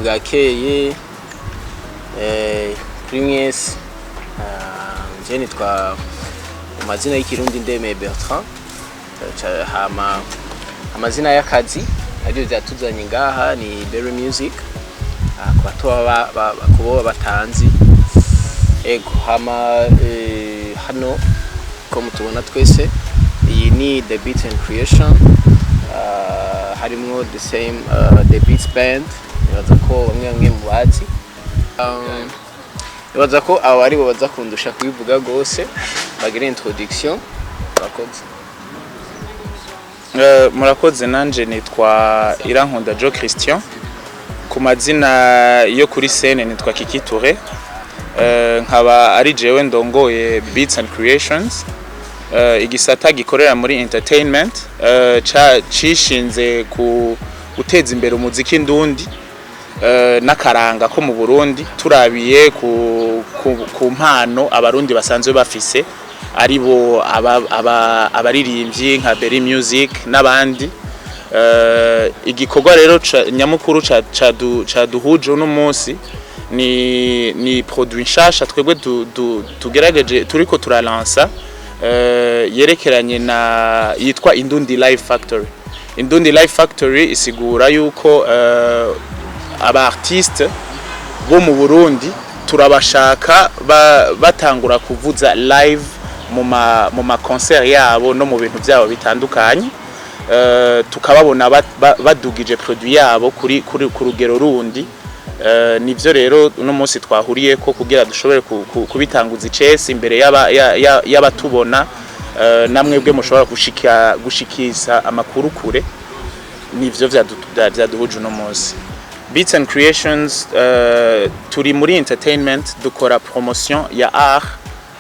bwakeye kuri mwese je nitwa amazina y'ikirundi Ndeme Bertrand hama amazina y'akazi ari byatuzanye ngaha ni Berry Music kubo batanzi ego hama hano ko mutubona twese iyi ni the Beats and Ceations harimwo the same the Beats band baza ko bamwe mu bazi baza ko abari bo baza kundusha kubivuga gose bagire introduction bakoze murakoze nanje nitwa Irankunda Jo Christian ku mazina yo kuri scene nitwa Kiki Touré nkaba ari jewe ndongoye Beats and Ceations igisata gikorera muri entertainment cishinze ku guteza imbere umuziki Indundi nakaranga ko mu Burundi turabiye ku mpano abarundi basanzwe bafise aribo abaririmbyi nka Berry Music n'abandi igikorwa rero nyamukuru caduhuje uno munsi ni produit nshasha twebwe tugerageje turiko turalansa yerekeranye na yitwa Indundi Live Factory. Indundi Live Factory isigura yuko aba artiste bo mu Burundi turabashaka batangura kuvuza live mu ma concert yabo no mu bintu byabo bitandukanye tukababona badugije produit yabo ku rugero rundi nivyo rero uno munsi twahuriye ko kugira dushobore kubitanguza icese imbere y'abatubona namwe bwe mushobora gushikisa amakuru kure nivyo vyaduhuje uno munsi. Beats and Ceations turi muri entertainment dukora promotion ya art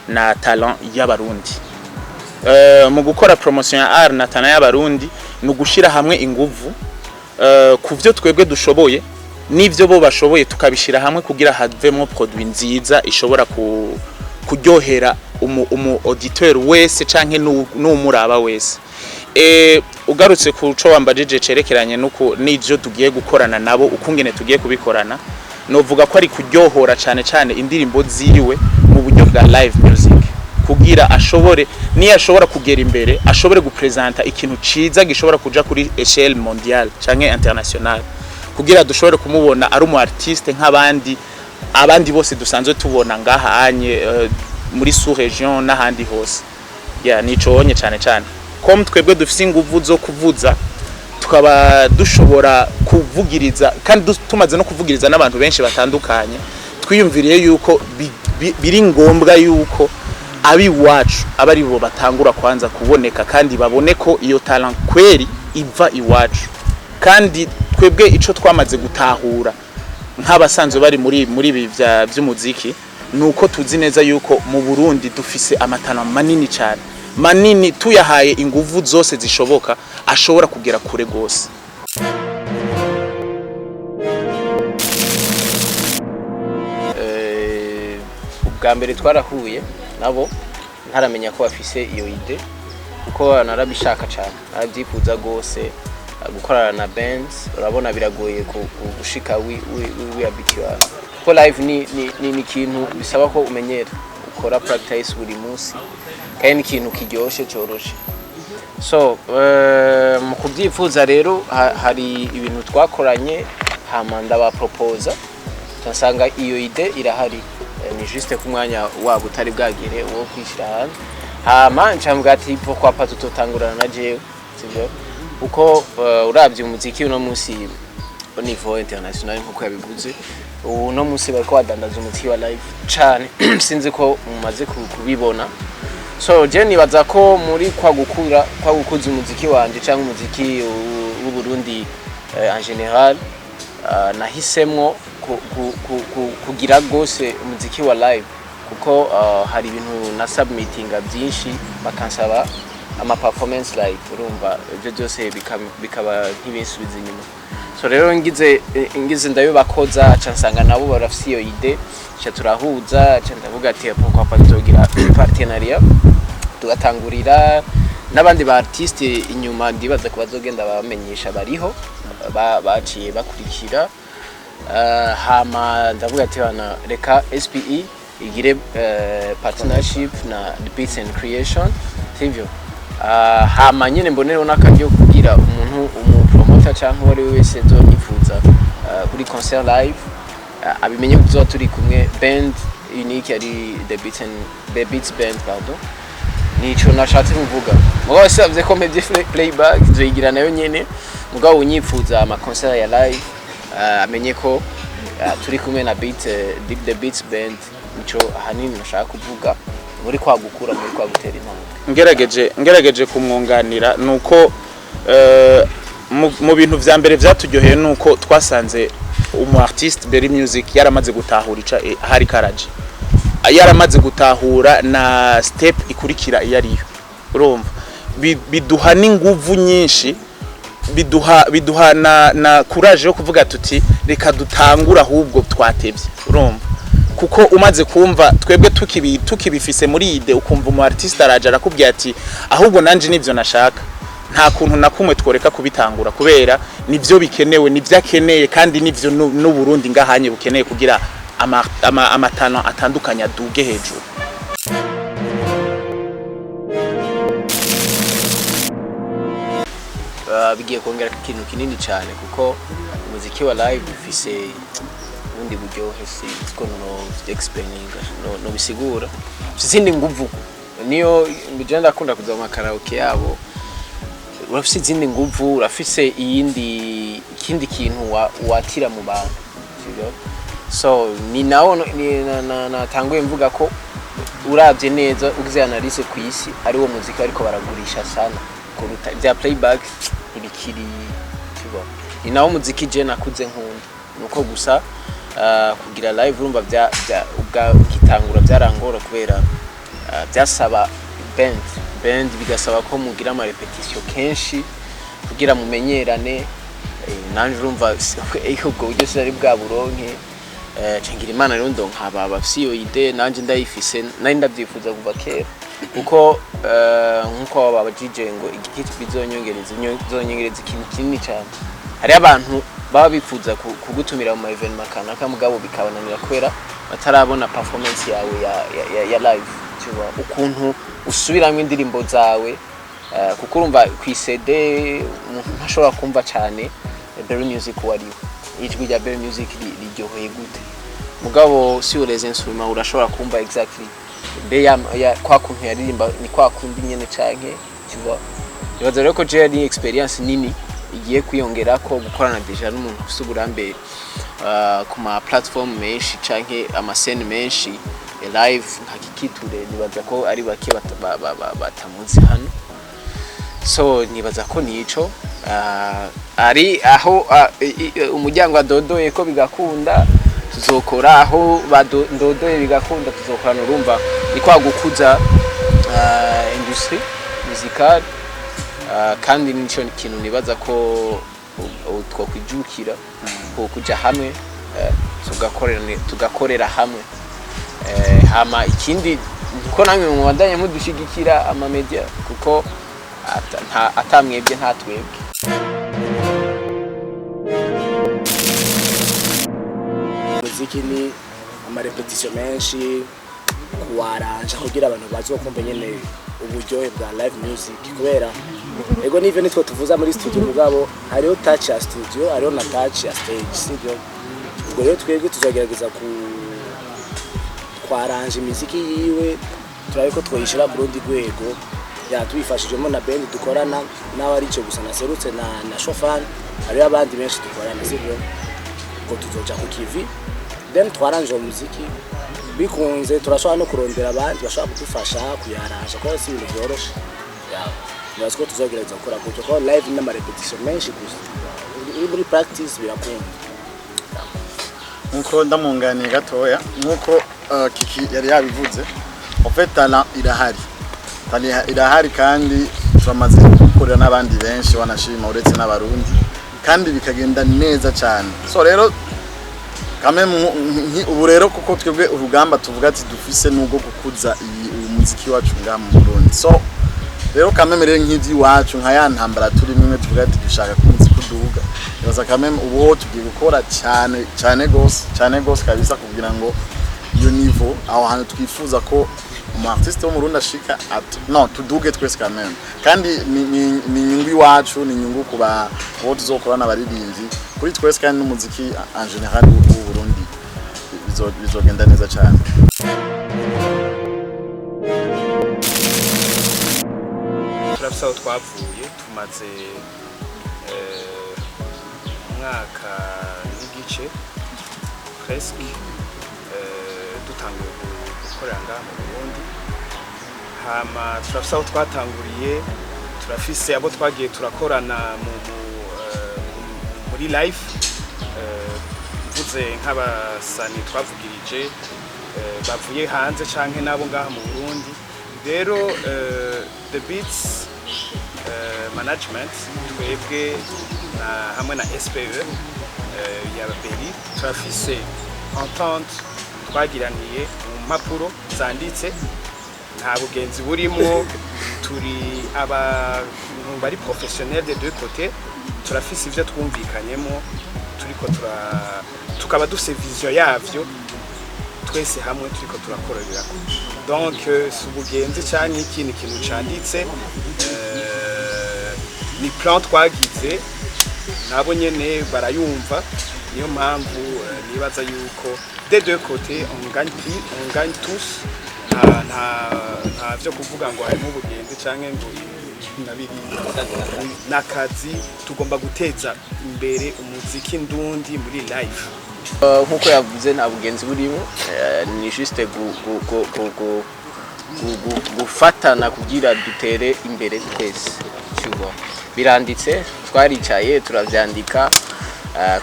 na talent y'abarundi mu gukora promotion ya art na talent y'abarundi no gushira hamwe inguvu kuvyo twebwe dushoboye nivyo bo bashoboye tukabishira hamwe kugira havemo produit nziza ishobora kuryohera umu auditeur wese canke n'umuraba wese ugarutse ku co wambajije cerekeranye nuko nivyo tugiye gukorana nabo ukungene tugiye kubikorana novuga ko ari kuryohora cyane indirimbo ziwe mu buryo bwa live music kugira ashobore ni ashobora kugera imbere ashobore gupresenta ikintu ciza gishobora kuja kuri échelle mondiale canke internationale kugira dushobore kumubona ari umu artiste nk'abandi bose dusanzwe tubona ngaha anye muri sous region n'ahandi hose nico onye cyane comme twebwe dufise inguvu zo kuvuza tukaba dushobora kuvugiriza kandi tumaze no kuvugiriza n'abantu benshi batandukanye twiyumviriye yuko biri ngombwa yuko abi wacu abari bo batangura kwanza kuboneka kandi babone ko iyo talent kweri iva iwacu kandi twebwe ico twamaze gutahura nk'abasanzwe bari muri ibi by'umuziki nuko tuzi neza yuko mu Burundi dufise amatana manini cyane manini tuyahaye inguvu zose zishoboka ashobora kugera kure gose. Ubwa mbere twarahuye nabo ntaramenya ko bafise iyo ide kuko narabishaka cyane arabyifuza gose gukorana na bands urabona biragoye gushika we abitiwa ko live ni kintu bisaba ko umenyera ukora practice buri munsi kandi ni kintu kiryoshe cyoroshe so mu kubyifuza rero hari ibintu twakoranye hama ndaba proposa nsanga iyo ide irahari ni juste ku mwanya wabo utari bwagere wo kwishira hanze hama ncambwa ati kwa pato tutangurana na jewe sivyo uko uravye umuziki uno munsi au niveau international nkuko yabivuze uno munsi bariko badandaza umuziki wa live cyane sinzi ko mumaze kubibona so je nibaza ko muri kwa gukuza umuziki wanje cyangwa umuziki w'u Burundi en general nahisemwo kugira gose umuziki wa live kuko hari ibintu na submittinga byinshi bakansaba ama performance live urumva ibyo byose bikaba nk'ibisubiza inyuma so rero ngize ndabibakoza cansanga nabo barafise iyo ide cha turahuza cha ndavuga ati kwa patogira partenariat tugatangurira n'abandi ba artiste inyuma ndibaza ko bazogenda bamenyesha bariho baciye bakurikira hama ndavuga ati bana reka SPE igire partnership na Beats and Ceations sivyo. Hama nyine mbonereho n'akaryo kugira umuntu umupromoter cyangwa wari wese yifuza kuri concert live abimenye kuzo turi kumwe band unique ari the Beats band pardon. Nico nashatse kuvuga mugabo savye ko medye playback zoyigira nayo nyene mugabo unyifuza ama concert ya live amenye ko turi kumwe na the Beats band. Nico ahanini nashaka kuvuga muri kwagukura muri kwagutera intambwe. ngerageje kumwunganira nuko mu bintu vya mbere vyaturyoheye nuko twasanze umu artist Berry Music yaramaze gutahura ica hari karaje, yaramaze gutahura na step ikurikira iyariyo. Urumva biduha n'inguvu nyinshi, biduha na courage yo kuvuga tuti reka dutangura ahubwo twatevye. Urumva kuko umaze kumva twebwe tukibifise muri ide ukumva umu artist araje arakubwiye ati ahubwo nanje nivyo nashaka, nta kuntu nakumwe tworeka kubitangura kubera nivyo bikenewe, nivyo akeneye kandi nivyo no Burundi ngahanye bukeneye kugira amatano atandukanya duge hejuru. Bigiye kongera ikintu kinini cyane kuko umuziki wa live ufise ubundi buryohe siko no explaining no bisigura izindi nguvu niyo mbijenda akunda kuza mu karaoke yabo urafise izindi nguvu, urafise ikindi kintu watira mu bantu sibyo. So ni nawo natanguye mvuga ko uravye neza ugize analyse ku isi ari wo muziki ariko baragurisha sana kuruta bya playback ibikiri sibyo. Ni nawo muziki je nakuze nkunda nuko gusa kugira live urumva bya kitangura byarangora kubera byasaba band bigasaba ko mugira ama repetition kenshi kugira mumenyerane. Nanje urumva ubwo buryo sari bwa buronke cengira Imana rero ndonka bafise iyo ide nanje ndayifise nari ndavyifuza kuva kera kuko nkuko baba DJ ngo igiti bizonyongereza ikintu kinini cyane. Hari abantu baba bifuza kugutumira mu event makana kamugabo bikabananira kwera batarabona performance yawe ya live cyuba ukuntu usubiramo indirimbo zawe kuko urumva ku CD ntashobora kumva cyane Berry Music wariwe ijwi rya Berry Music riryoheye gute mugabo si ureze nsuma urashobora kumva exactly ya kwa kuntu yaririmba ni kwa kundi nyene canke cyuba. Ibaza rero ko je ari experience nini igiye kwiyongera ko gukorana deja n'umuntu ufite uburambe ku ma platform menshi canke ama scene menshi live hakikiture. Nibaza ko ari bake batamuzi hano, so nibaza ko nico ari aho umuryango adodoye ko bigakunda tuzokora, aho ndodoye bigakunda tuzokorana. Urumva ni kwa gukuza industry musicale kandi nico kintu nibaza ko twakwijukira ko kuja hamwe tugakorera hamwe. Hama ikindi ko namwe mu bandanye mudushigikira ama media kuko atamwebye nta twebwe. Muziki ni ama repetition menshi kuwaranja kugira abantu bazokumva nyene uburyohe bwa live music kubera ego nive nitwo tuvuza muri studio mugabo hariho touch ya studio hariho na touch ya stage sibyo. Ubwo rero twebwe tuzagerageza kwaranja imiziki yiwe turabe ko twoyishira ku rundi rwego yatwifashijemo na band dukorana nawe arico gusa naserutse na shofan hariho abandi benshi dukorana sibyo ko tuzoja ku kivi then twaranje umuziki bikunze turashobora no kurondera abandi bashaka kudufasha kuyaranja ko si ibintu byoroshe yawe ko tuzogerageza gukora gutyo ko live n'ama repetition menshi gusa muri practice birakunda. Nkuko ndamunganiye gatoya nkuko Kiki yari yabivuze en fait talent irahari kandi turamaze gukorera n'abandi benshi wanashima uretse n'abarundi kandi bikagenda neza cyane. So rero kame ubu rero kuko twebwe urugamba tuvuga ati dufise nubwo gukuza umuziki wacu ngaha mu Burundi. So rero kame mere nk'ivyi wacu nka ya ntambara turimo hamwe tuvuga ati dushaka kumuziki kuduga yoza kameme ubu tugiye gukora cyane gose kabisa kugira ngo iyo niveau aho hantu twifuza ko umu-artiste wo mu Burundi ashika no tuduge twese kameme kandi ni inyungu iwacu ni inyungu kuba bo tuzokorana abaririmbyi kuri twese kandi n'umuziki en general w'u Burundi bizogenda neza cyane. Turafisa twavuye tumaze umwaka n'igice presque dutanguye gukorera ngaha mu Burundi hama turafisa aho twatanguriye turafise abo twagiye turakorana muri live mvuze nk'abasani twavugirije bavuye hanze canke nabo ngaha mu Burundi rero the Beats management twebwe hamwe na SPE ya Berry turafise entente twagiraniye mu mpapuro zanditse nta bugenzi burimo turi abantu bari professionnel de deux côtés turafise ivyo twumvikanyemo turiko tukaba dufise vision yavyo twese hamwe turiko turakorera donc subugenzi cyane ikintu canditse ni plan twagize nabo nyene barayumva niyo mpamvu nibaza yuko des deux côtés on gagne tous nta vyo kuvuga ngo harimo ubugenzi canke ngo nabiri nakazi tugomba guteza imbere umuziki ndundi muri live nkuko yavuze nta bugenzi burimo ni juste gufatana kugira dutere imbere twese cyuba biranditse twaricaye turavyandika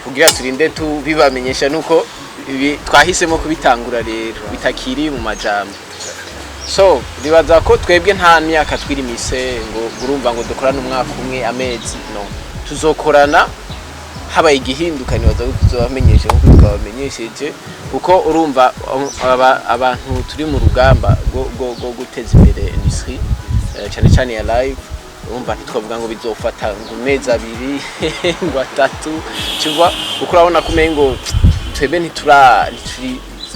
kugira turinde tubibamenyesha nuko twahisemo kubitangura rero bitakiri mu majambo so ribaza ko twebwe nta myaka twirimise ngo urumva ngo dukorana umwaka umwe amezi no tuzokorana habaye igihindukanye bazabamenyesha nkuko twabamenyesheje kuko urumva abantu turi mu rugamba go guteza imbere industry cyane cyane ya live urumva ntitwavuga ngo bizofata ngo mezi abiri ngo atatu cyuba kuko urabona kumengo twebwe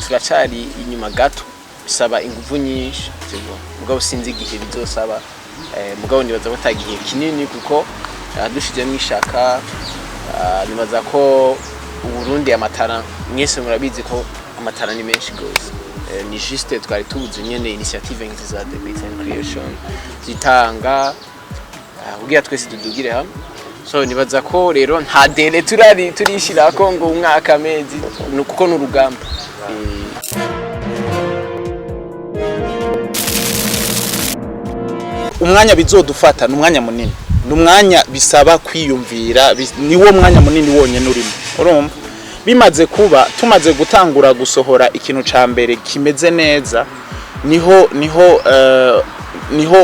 turacari inyuma gato bisaba ingufu nyinshi cyuba mugabo sinzi igihe bizosaba mugabo nibaza ko tagiye kinini kuko dushizemo ishaka nibaza ko Burundi amatara mwese murabizi ko amatara ni menshi gose ni juste twari tubuze nyene initiative ngiza the Beats and Ceations zitanga kugira twese tudugire hamwe so nibaza ko rero nta dele turishira ko ngo umwaka amezi kuko n'urugamba umwanya bizodufata n'umwanya munini numwanya bisaba kwiyumvira niwo mwanya munini wonyene urimo urumva bimaze kuba tumaze gutangura gusohora ikintu ca mbere kimeze neza niho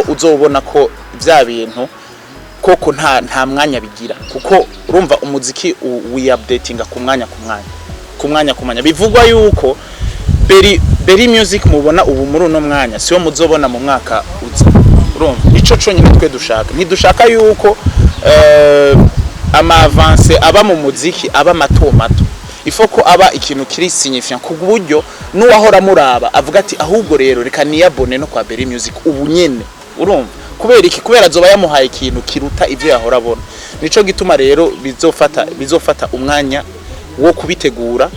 uzobona ko vya bintu koko nta mwanya bigira kuko urumva umuziki we updatinga ku mwanya bivugwa yuko Berry music mubona ubu muri uno mwanya siyo muzobona mu mwaka uza urumva ico conyine twe ntidushaka yuko ama avance aba mu muziki aba mato ifoko aba ikintu kiri significant ku buryo nuwahora muraba avuga ati ahubwo rero reka niyabone no kwa Berry music ubu nyene urumva kubera azoba yamuhaye ikintu kiruta ivyo yahora abona nico gituma rero bizofata umwanya wo kubitegura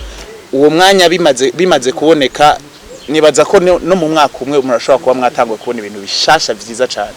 uwo mwanya bimaze kuboneka nibaza ko no mu mwaka umwe murashobora kuba mwatangwa kubona ibintu bishasha vyiza cyane.